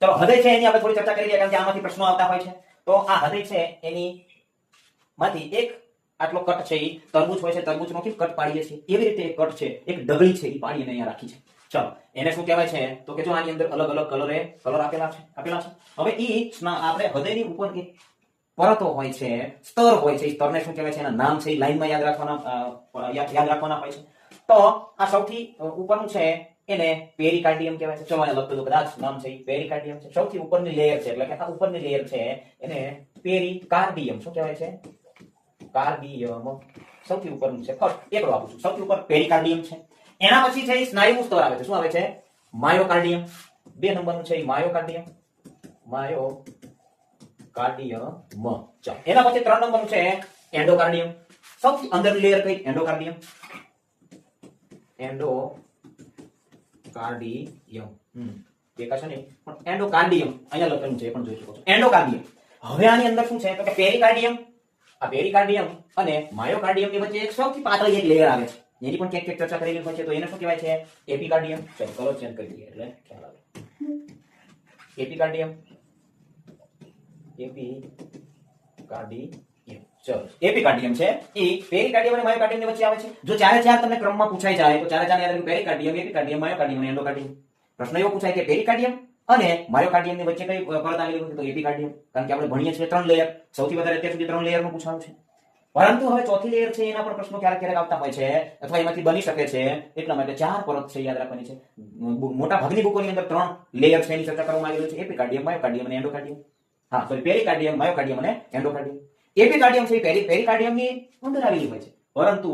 ચલો હૃદય છે એની આપણે થોડી ચર્ચા કરી લઈએ કારણ કે આમાંથી પ્રશ્નો આવતા હોય છે. તો આ હૃદય છે એની માંથી એક આટલો કટ છે એ તરબૂચ હોય છે, તરબૂચનો કેમ કટ પાડીએ છીએ એવી રીતે એક કટ છે, એક ડગલી છે એ પાડીને અહીંયા રાખી છે. ચલો એને શું કહેવાય છે તો કે જો આની અંદર અલગ અલગ કલર આપેલા છે. હવે ઈ આપણે હૃદયની ઉપર એક પરતો હોય છે, સ્તર હોય છે, એ સ્તરને શું કહેવાય છે એના નામ છે એ લાઈનમાં યાદ રાખવાના હોય છે. તો આ સૌથી ઉપરનું છે એને પેરીકાર્ડિયમ કહેવાય છે. ચલો એને લખતો કદાચ નામ છે પેરીકાર્ડિયમ છે. સૌથી ઉપરની લેયર છે એટલે કે આ ઉપરની લેયર છે એને પેરીકાર્ડિયમ શું કહેવાય છે? કાર્ડિયમ. સૌથી ઉપરનું છે ફર્સ્ટ એકડો આપું છું. સૌથી ઉપર પેરીકાર્ડિયમ છે. એના પછી છે સ્નાયુનું સ્તર આવે છે. શું આવે છે? માયોકાર્ડિયમ. 2 નંબરનું છે માયોકાર્ડિયમ. માયોકાર્ડિયમ. ચલો એના પછી 3 નંબરનું છે એન્ડોકાર્ડિયમ. સૌથી અંદરની લેયર કઈ? એન્ડોકાર્ડિયમ. એન્ડોકાર્ડિયમ. દેખાશે ને પણ એન્ડોકાર્ડિયમ અહીંયા લખેલું છે એ પણ જોઈ શકો છો. એન્ડોકાર્ડિયમ. હવે આની અંદર શું છે તો કે પેરીકાર્ડિયમ, આ પેરીકાર્ડિયમ અને માયોકાર્ડિયમ ની વચ્ચે એક સૌથી પાતળી એક લેયર આવે છે. એની પણ ક્યાંક ચર્ચા કરેલી હોય છે. તો એને શું કહેવાય છે? એપિકાર્ડિયમ. ચલો કલર ચેન્જ કરી દઈએ એટલે ખ્યાલ આવે. એપિકાર્ડિયમ. ચલો એપિકાર્ડિયમ છે એ પેરીકાર્ડિયમ અને માયોકાર્ડિયમ ની વચ્ચે આવે છે. જો ચારે ચાર તમને ક્રમમાં પૂછાઈ જાય તો ચારે ચાર યાદ રાખો પેરીકાર્ડિયમ, એપિકાર્ડિયમ, માયોકાર્ડિયમ અને એન્ડોકાર્ડિયમ. પ્રશ્ન એવો પૂછાય કે પેરીકાર્ડિયમ અને માયોકાર્ડિયમ ની વચ્ચે કઈ પરત આવેલી હોય તો એપિકાર્ડિયમ. કારણ કે આપણે ભણીએ છીએ 3 લેયર. સૌથી વધારે અત્યાર સુધી 3 લેયર નું પૂછાયું છે. પરંતુ હવે ચોથી લેયર છે એના પર પ્રશ્નો ક્યારેક આવતા હોય છે અથવા એમાંથી બની શકે છે. એટલા માટે 4 પરત છે યાદ રાખવાની છે. મોટા ભાગની બુકોની અંદર 3 લેયર છે એની ચર્ચા કરવામાં આવી છે. એપિકાર્ડિયમ, માયોકાર્ડિયમ અને એન્ડોકાર્ડિયમ. હા સોરી પેરીકાર્ડિયમ, માયોકાર્ડિયમ અને એન્ડોકાર્ડિયમ. એપિકાર્ડિયમ છે પેરીકાર્ડિયમ ની અંદર આવેલી હોય છે પરંતુ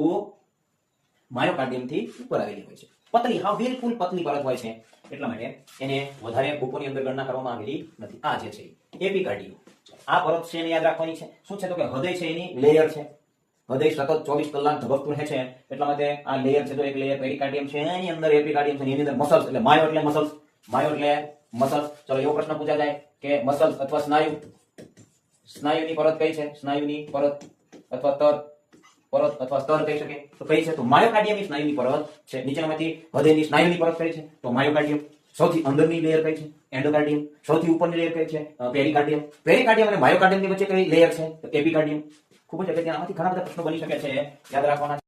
માયોકાર્ડિયમ થી ઉપર આવેલી હોય છે. પતલી, હા બિલકુલ પતલી પરત હોય છે. એટલા માટે એને વધારે બુકોની અંદર ગણના કરવામાં આવેલી નથી. આ જે છે એપિકાર્ડિયમ. આ પરત છે એને યાદ રાખવાની છે. શું છે તો કે હૃદય છે એની લેયર છે. હૃદય સતત 24 કલાક ધબકતું રહે છે. એટલા માટે આ લેયર છે તો એક લેયર પેરીકાર્ડિયમ છે એની અંદર એપિકાર્ડિયમ છે એની અંદર મસલ્સ એટલે માયો એટલે મસલ્સ. ચલો એવો પ્રશ્ન પૂછા જાય કે મસલ્સ અથવા સ્નાયુ, સ્નાયુની પરત કઈ છે? સ્નાયુની પરત અથવા પરત અથવા સ્તર કહી શકે તો કઈ છે? તો માયોકાર્ડિયમની સ્નાયુની પરત છે. નીચેનામાંથી હૃદયની સ્નાયુની પરત કઈ છે? તો માયોકાર્ડિયમ. સૌથી અંદરની લેયર કઈ છે? એન્ડોકાર્ડિયમ. સૌથી ઉપરની લેયર કઈ છે? પેરીકાર્ડિયમ. પેરીકાર્ડિયમ અને માયોકાર્ડિયમની વચ્ચે કઈ લેયર છે? તો એપિકાર્ડિયમ. ખૂબ જ અગત્યના. આમાંથી ઘણા બધા પ્રશ્નો બની શકે છે યાદ રાખવાના.